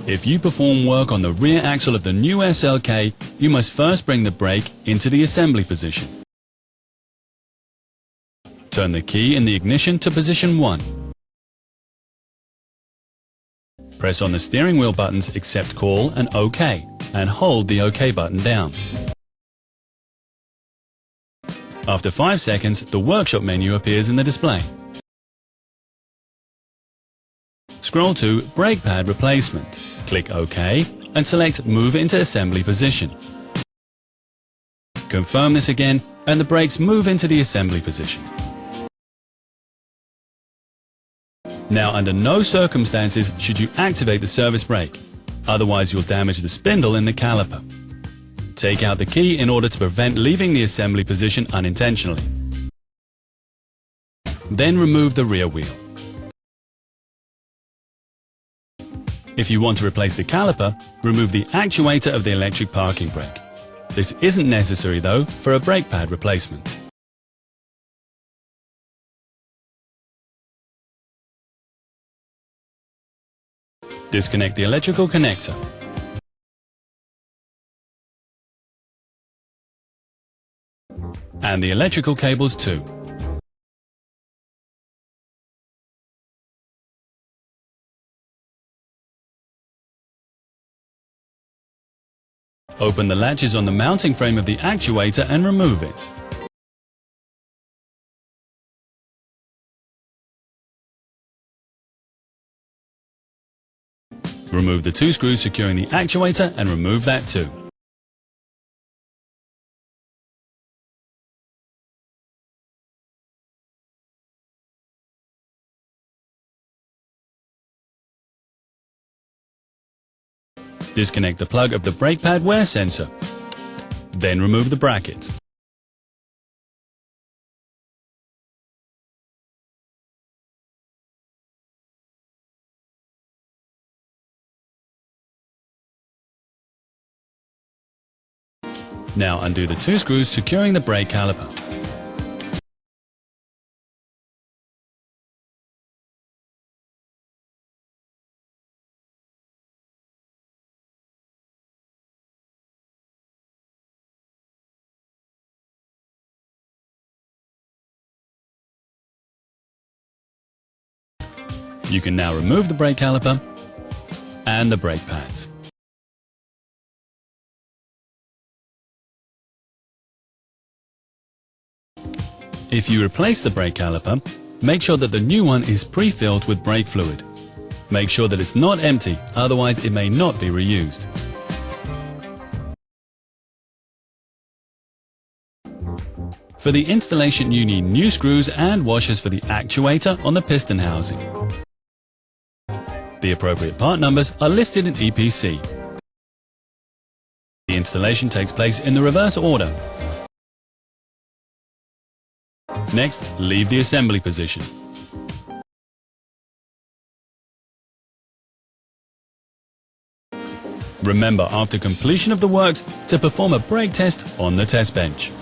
If you perform work on the rear axle of the new SLK, you must first bring the brake into the assembly position. Turn the key in the ignition to position 1. Press on the steering wheel buttons Accept Call and OK, and hold the OK button down. After 5 seconds, the workshop menu appears in the display. Scroll to Brake Pad Replacement. Click OK and select Move into Assembly Position. Confirm this again and the brakes move into the assembly position. Now, under no circumstances should you activate the service brake, otherwise you'll damage the spindle in the caliper. Take out the key in order to prevent leaving the assembly position unintentionally. Then remove the rear wheel. If you want to replace the caliper, remove the actuator of the electric parking brake. This isn't necessary though for a brake pad replacement. Disconnect the electrical connector. And the electrical cables too. Open the latches on the mounting frame of the actuator and remove it. Remove the 2 screws securing the actuator and remove that too. Disconnect the plug of the brake pad wear sensor. Then remove the bracket. Now undo the 2 screws securing the brake caliper. You can now remove the brake caliper and the brake pads. If you replace the brake caliper, make sure that the new one is pre-filled with brake fluid. Make sure that it's not empty, otherwise it may not be reused. For the installation, you need new screws and washers for the actuator on the piston housing. The appropriate part numbers are listed in EPC. The installation takes place in the reverse order. Next, leave the assembly position. Remember, after completion of the works, to perform a brake test on the test bench.